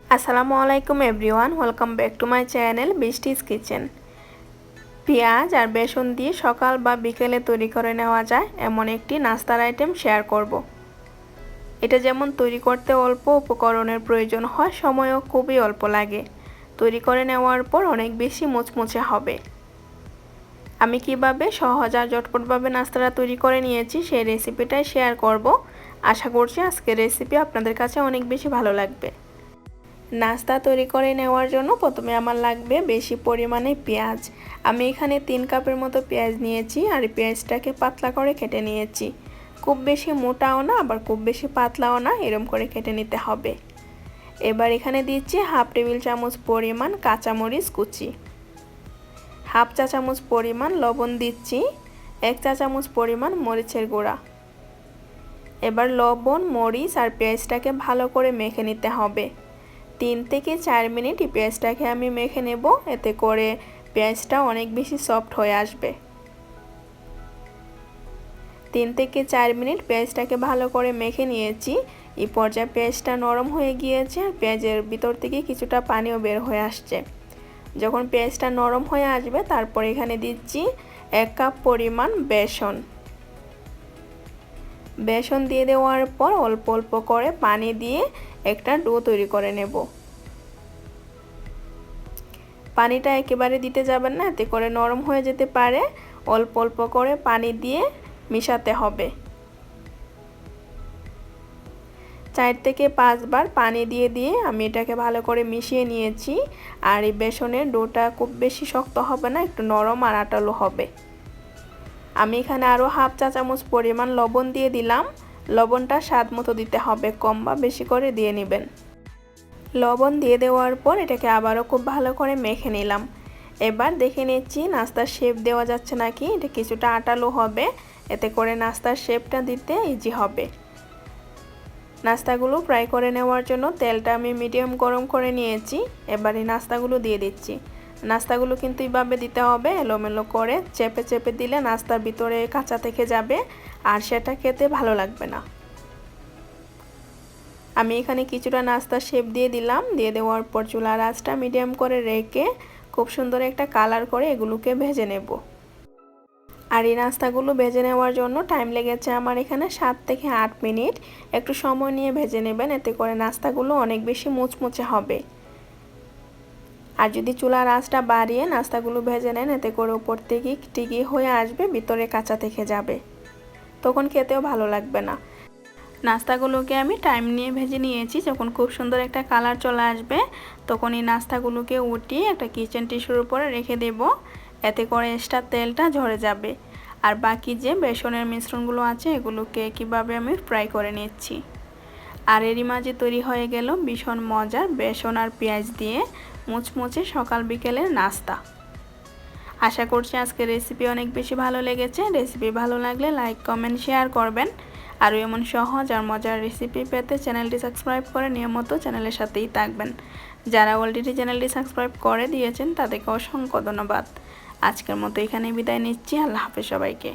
Assalamualaikum everyone, welcome back to my channel Bristi's Kitchen. পেঁয়াজ আর বেসন দিয়ে সকাল বা বিকেলে তৈরি করে নেওয়া যায় এমন একটি নাস্তার আইটেম শেয়ার করব। এটা যেমন তৈরি করতে অল্প উপকরণের প্রয়োজন হয়, সময়ও খুবই অল্প লাগে। তৈরি করে নেওয়ার পর অনেক বেশি মুচমুচে হবে। আমি কিভাবে সহজ আর ঝটপটভাবে নাস্তাটা তৈরি করে নিয়েছি সেই রেসিপিটাই শেয়ার করব। আশা করছি আজকের রেসিপি আপনাদের কাছে অনেক বেশি ভালো লাগবে। নাস্তা তৈরি করে নেওয়ার জন্য প্রথমে আমার লাগবে বেশি পরিমাণে পেঁয়াজ। আমি এখানে 3 কাপের মতো পেঁয়াজ নিয়েছি আর পেঁয়াজটাকে পাতলা করে কেটে নিয়েছি। খুব বেশি মোটাও না আবার খুব বেশি পাতলাও না, এরকম করে কেটে নিতে হবে। এবার এখানে দিচ্ছি হাফ টেবিল চামচ পরিমাণ কাঁচামরিচ কুচি, হাফ চা চামচ পরিমাণ লবণ দিচ্ছি, 1 চা চামচ পরিমাণ মরিচের গুঁড়া। এবার লবণ, মরিচ আর পেঁয়াজটাকে ভালো করে মেখে নিতে হবে। 3 থেকে 4 মিনিট এই পেঁয়াজটাকে আমি মেখে নেব, এতে করে পেঁয়াজটা অনেক বেশি সফট হয়ে আসবে। 3 থেকে 4 মিনিট পেঁয়াজটাকে ভালো করে মেখে নিয়েছি। এই পর্যায়ে পেঁয়াজটা নরম হয়ে গিয়েছে আর পেঁয়াজের ভিতর থেকে কিছুটা পানিও বের হয়ে আসছে। যখন পেঁয়াজটা নরম হয়ে আসবে তারপর এখানে দিচ্ছি 1 কাপ পরিমাণ বেসন। বেসন দিয়ে দেওয়ার পর অল্প অল্প করে পানি দিয়ে একটা ডো তৈরি করে নেব। পানিটা একেবারে দিতে যাবেন না, এতে করে নরম হয়ে যেতে পারে। অল্প অল্প করে পানি দিয়ে মিশাতে হবে। 4 থেকে 5 বার পানি দিয়ে দিয়ে আমি এটাকে ভালো করে মিশিয়ে নিয়েছি। আর এই বেসনের ডোটা খুব বেশি শক্ত হবে না, একটু নরম আর আটালো হবে। আমি এখানে আরও হাফ চা চামচ পরিমাণ লবণ দিয়ে দিলাম। লবণটা স্বাদ মতো দিতে হবে, কম বা বেশি করে দিয়ে নেবেন। লবণ দিয়ে দেওয়ার পর এটাকে আবারও খুব ভালো করে মেখে নিলাম। এবার দেখে নিচ্ছি নাস্তার শেপ দেওয়া যাচ্ছে নাকি। এটা কিছুটা আটালো হবে, এতে করে নাস্তার শেপটা দিতে ইজি হবে। নাস্তাগুলো ফ্রাই করে নেওয়ার জন্য তেলটা আমি মিডিয়াম গরম করে নিয়েছি। এবার এই নাস্তাগুলো দিয়ে দিচ্ছি। নাস্তাগুলো কিন্তু এইভাবে দিতে হবে, এলোমেলো করে চেপে চেপে দিলে নাস্তার ভিতরে কাঁচা থেকে যাবে আর সেটা খেতে ভালো লাগবে না। আমি এখানে কিছুটা নাস্তার শেপ দিয়ে দিলাম। দিয়ে দেওয়ার পর চুলার আঁচটা মিডিয়াম করে রেখে খুব সুন্দর একটা কালার করে এগুলোকে ভেজে নেব। আর এই নাস্তাগুলো ভেজে নেওয়ার জন্য টাইম লেগেছে আমার এখানে 7 থেকে 8 মিনিট। একটু সময় নিয়ে ভেজে নেবেন, এতে করে নাস্তাগুলো অনেক বেশি মুচমুচে হবে। আর যদি চুলার আঁচটা বাড়িয়ে নাস্তাগুলো ভেজে নেন, এতে করে উপর থেকে টিকি হয়ে আসবে, ভিতরে কাঁচা থেকে যাবে, তখন খেতেও ভালো লাগবে না। নাস্তাগুলোকে আমি টাইম নিয়ে ভেজে নিয়েছি। যখন খুব সুন্দর একটা কালার চলে আসবে তখন এই নাস্তাগুলোকে উঠিয়ে একটা কিচেন টিস্যুর উপরে রেখে দেব, এতে করে এক্সট্রা তেলটা ঝরে যাবে। আর বাকি যে বেসনের মিশ্রণগুলো আছে এগুলোকে কিভাবে আমি ফ্রাই করে নিচ্ছি। আর এরই মাঝে তৈরি হয়ে গেল ভীষণ মজার বেসন আর পেঁয়াজ দিয়ে মুচমুচে সকাল বিকেলের নাস্তা। আশা করছি আজকের রেসিপি অনেক বেশি ভালো লেগেছে। রেসিপি ভালো লাগলে লাইক, কমেন্ট, শেয়ার করবেন। আর এমন সহজ আর মজার রেসিপি পেতে চ্যানেলটি সাবস্ক্রাইব করে নিয়মিত চ্যানেলের সাথেই থাকবেন। যারা অলরেডি চ্যানেলটি সাবস্ক্রাইব করে দিয়েছেন তাদেরকে অসংখ্য ধন্যবাদ। আজকের মতো এখানেই বিদায় নিচ্ছি। আল্লাহ হাফেজ সবাইকে।